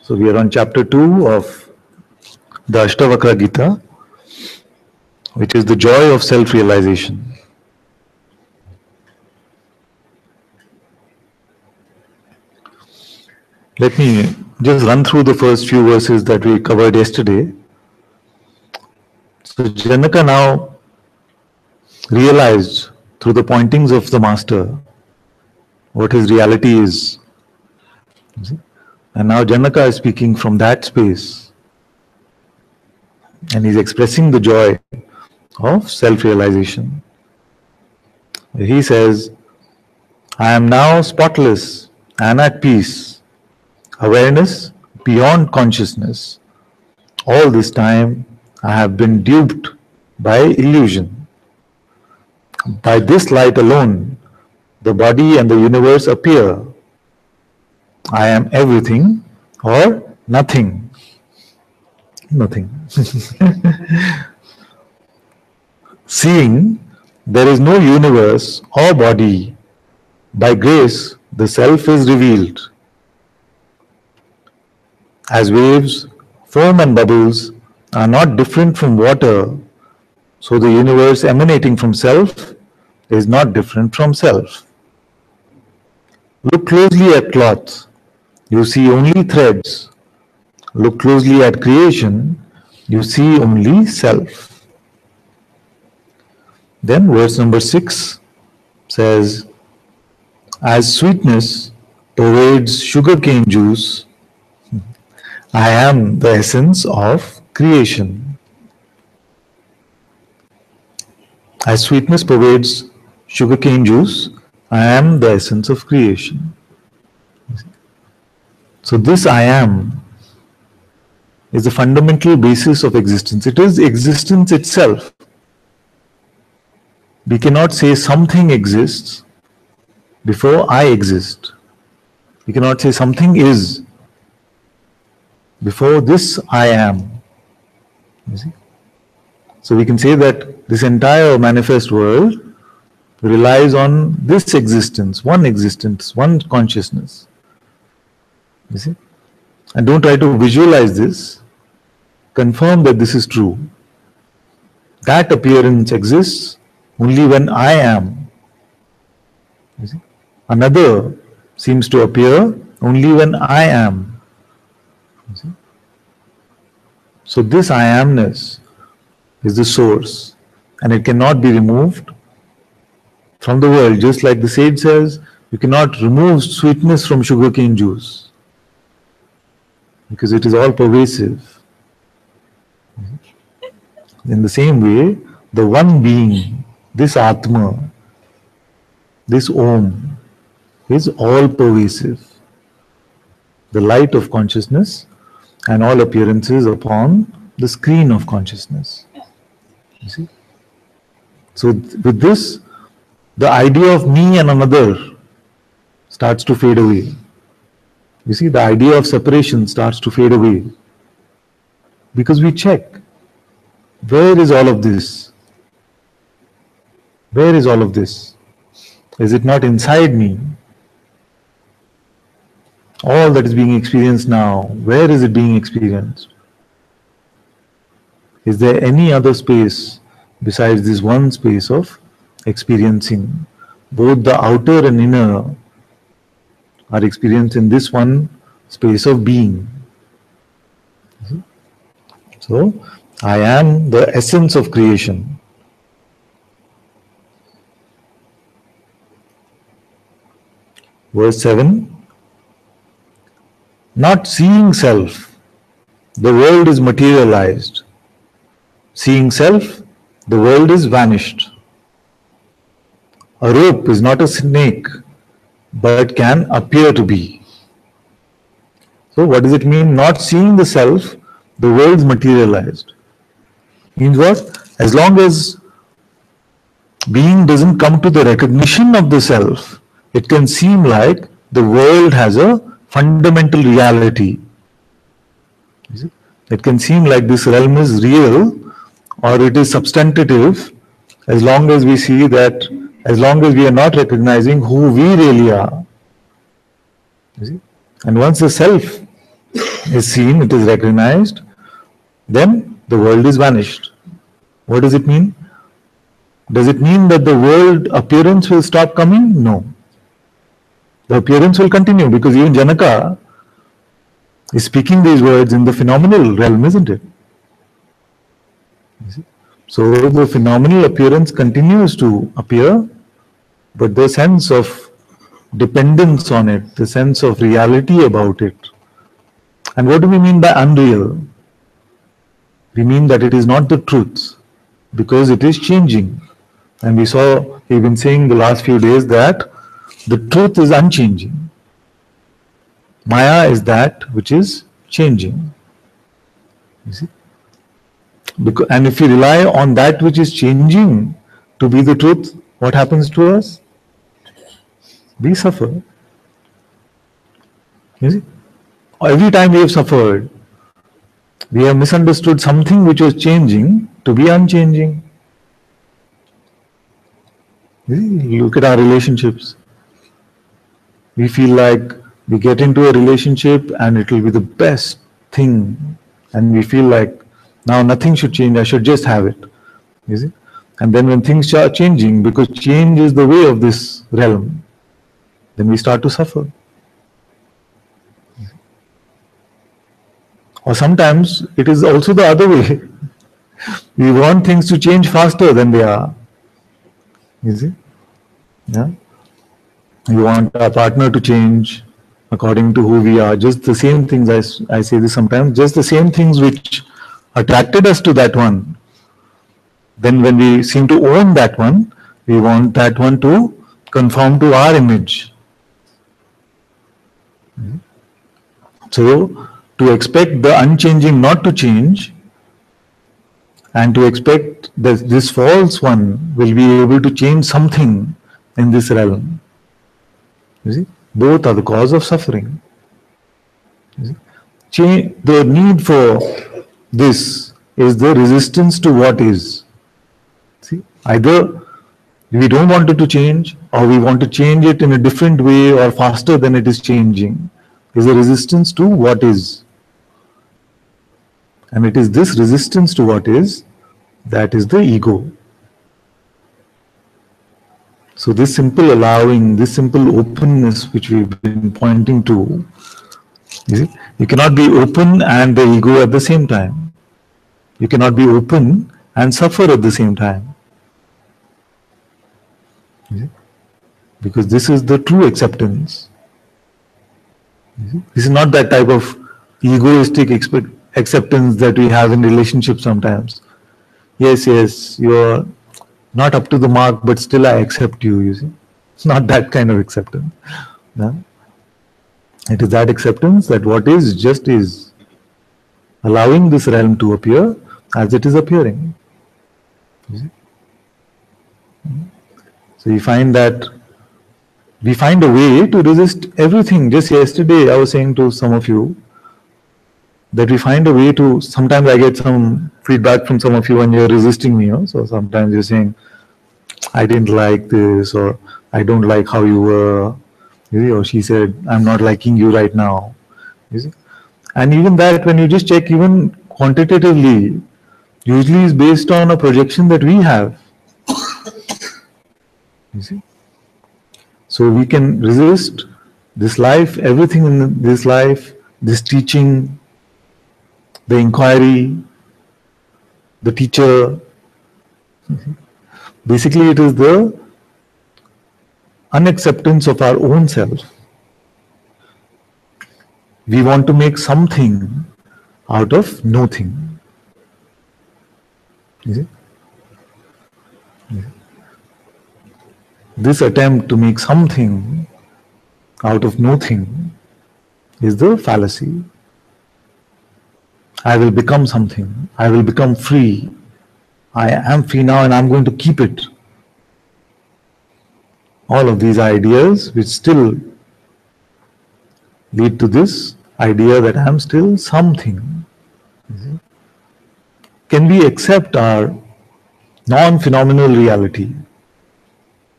So we are on chapter 2 of the Ashtavakra Gita, which is the joy of self-realization. Let me just run through the first few verses that we covered yesterday. So Janaka now realized through the pointings of the master what his reality is. And now Janaka is speaking from that space. And he's expressing the joy of self-realization. He says, I am now spotless and at peace, awareness beyond consciousness. All this time I have been duped by illusion. By this light alone, the body and the universe appear. I am everything or nothing. Nothing. Seeing there is no universe or body, by grace the self is revealed. As waves, foam and bubbles are not different from water, so the universe emanating from self is not different from self. Look closely at cloth, you see only threads. Look closely at creation, you see only self. Then verse number 6 says, as sweetness pervades sugarcane juice, I am the essence of creation. As sweetness pervades sugarcane juice, I am the essence of creation. So this I am is the fundamental basis of existence. It is existence itself. We cannot say something exists before I exist. We cannot say something is before this I am. You see? So we can say that this entire manifest world relies on this existence, one consciousness. You see? And don't try to visualize this. Confirm that this is true. That appearance exists only when I am. You see? Another seems to appear only when I am. You see? So this I amness is the source, and it cannot be removed from the world. Just like the sage says, you cannot remove sweetness from sugarcane juice, because it is all pervasive. In the same way, the one being, this Atma, this Om, is all pervasive. The light of consciousness and all appearances upon the screen of consciousness. You see? So with this, the idea of me and another starts to fade away. You see, the idea of separation starts to fade away. Because we check, where is all of this? Where is all of this? Is it not inside me? All that is being experienced now, where is it being experienced? Is there any other space besides this one space of experiencing? Both the outer and inner are experienced in this one space of being. So, I am the essence of creation. Verse 7, not seeing self, the world is materialized. Seeing self, the world is vanished. A rope is not a snake, but can appear to be. So what does it mean? Not seeing the self, the world is materialized. Means what? As long as being doesn't come to the recognition of the self, it can seem like the world has a fundamental reality. It can seem like this realm is real, or it is substantive, as long as we see that, as long as we are not recognizing who we really are. You see? And once the self is seen, it is recognized, then the world is vanished. What does it mean? Does it mean that the world appearance will stop coming? No. The appearance will continue, because even Janaka is speaking these words in the phenomenal realm, isn't it? So the phenomenal appearance continues to appear, but the sense of dependence on it, the sense of reality about it. And what do we mean by unreal? We mean that it is not the truth, because it is changing. And we saw, we've been saying the last few days that the truth is unchanging. Maya is that which is changing. You see? Because, and if we rely on that which is changing to be the truth, what happens to us? We suffer. You see? Every time we have suffered, we have misunderstood something which was changing to be unchanging. You see? Look at our relationships. We feel like we get into a relationship and it will be the best thing, and we feel like now nothing should change, I should just have it. You see? And then when things start changing, because change is the way of this realm, then we start to suffer. Or sometimes it is also the other way. We want things to change faster than they are. You see? Yeah? We want our partner to change according to who we are. Just the same things, I say this sometimes, just the same things which attracted us to that one. Then when we seem to own that one, we want that one to conform to our image. So, to expect the unchanging not to change, and to expect that this false one will be able to change something in this realm, you see, both are the cause of suffering. You see? The need for this is the resistance to what is. See, either we don't want it to change, or we want to change it in a different way or faster than it is changing. Is a resistance to what is. And it is this resistance to what is that is the ego. So this simple allowing, this simple openness which we've been pointing to, you cannot be open and the ego at the same time. You cannot be open and suffer at the same time. Because this is the true acceptance. This is not that type of egoistic acceptance that we have in relationships sometimes. Yes, you're not up to the mark, but still I accept you, you see. It's not that kind of acceptance. No? It is that acceptance that what is just is, allowing this realm to appear as it is appearing. You see? So you find that we find a way to resist everything. Just yesterday I was saying to some of you that we find a way to, sometimes I get some feedback from some of you when you're resisting me. So sometimes you're saying, I didn't like this, or I don't like how you were, you see, or she said, I'm not liking you right now. You see? And even that, when you just check even quantitatively, usually is based on a projection that we have. You see? So we can resist this life, everything in this life, this teaching, the inquiry, the teacher. Basically, it is the unacceptance of our own self. We want to make something out of nothing. You see? This attempt to make something out of nothing is the fallacy. I will become something. I will become free. I am free now and I'm going to keep it. All of these ideas which still lead to this idea that I am still something. Can we accept our non-phenomenal reality?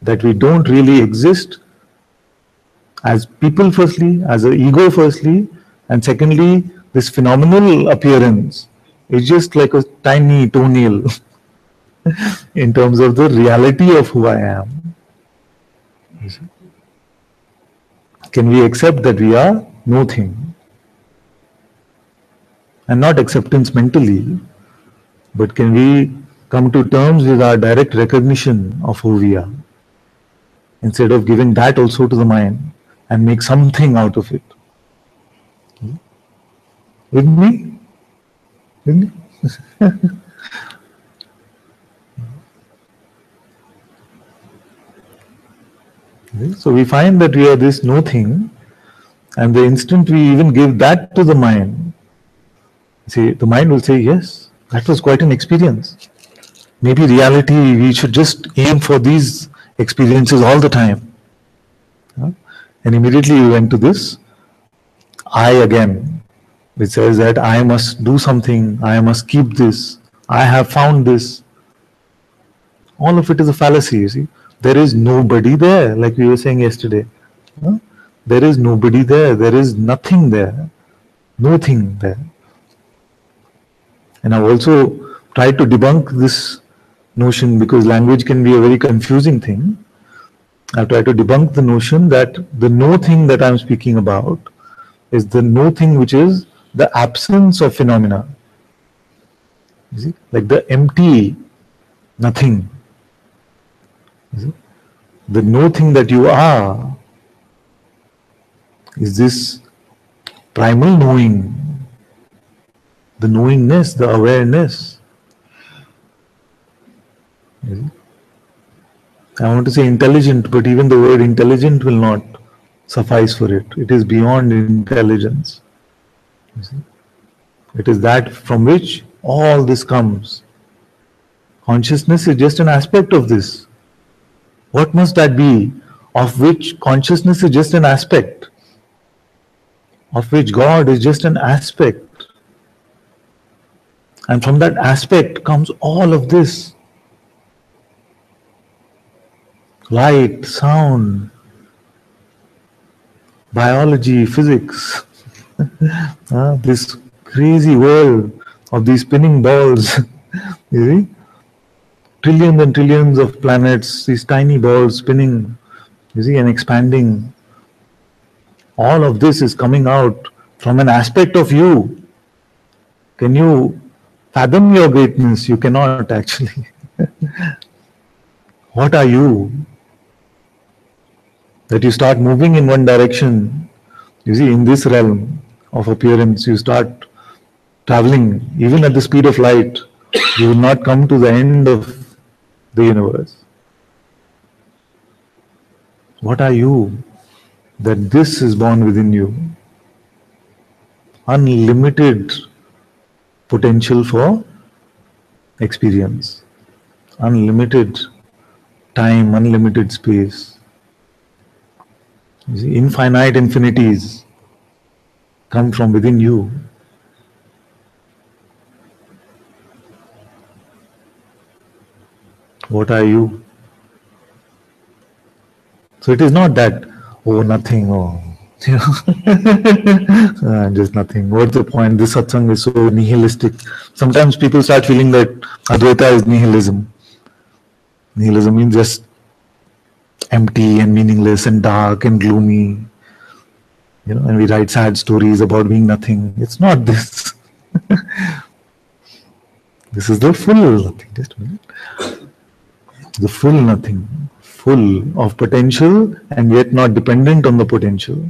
That we don't really exist as people firstly, as an ego firstly, and secondly, this phenomenal appearance is just like a tiny toenail in terms of the reality of who I am. You see? Can we accept that we are nothing? And not acceptance mentally, but can we come to terms with our direct recognition of who we are, instead of giving that also to the mind and make something out of it? With me? With me? So we find that we are this nothing, and the instant we even give that to the mind, see, the mind will say, yes, that was quite an experience. Maybe reality, we should just aim for these experiences all the time. And immediately we went to this I again, which says that I must do something, I must keep this, I have found this. All of it is a fallacy, you see. There is nobody there, like we were saying yesterday. There is nobody there, there is nothing there, nothing there. And I've also tried to debunk this notion, because language can be a very confusing thing. I've tried to debunk the notion that the no thing that I'm speaking about is the no thing which is the absence of phenomena. You see? Like the empty nothing. You see? The no thing that you are is this primal knowing, the knowingness, the awareness. You see? I want to say intelligent, but even the word intelligent will not suffice for it. It is beyond intelligence. You see? It is that from which all this comes. Consciousness is just an aspect of this. What must that be? Of which consciousness is just an aspect. Of which God is just an aspect. And from that aspect comes all of this. Light, sound, biology, physics, this crazy world of these spinning balls, you see? Trillions and trillions of planets, these tiny balls spinning, you see, and expanding. All of this is coming out from an aspect of you. Can you fathom your greatness? You cannot actually. What are you? That you start moving in one direction, you see, in this realm of appearance, you start traveling, even at the speed of light, you will not come to the end of the universe. What are you? That this is born within you. Unlimited potential for experience, unlimited time, unlimited space. You see, infinite infinities come from within you. What are you? So it is not that, oh, nothing, oh, you know, just nothing. What's the point? This satsang is so nihilistic. Sometimes people start feeling that Advaita is nihilism. Nihilism means just empty and meaningless and dark and gloomy, you know, and we write sad stories about being nothing. It's not this. This is the full nothing. Just a minute. The full nothing, full of potential and yet not dependent on the potential.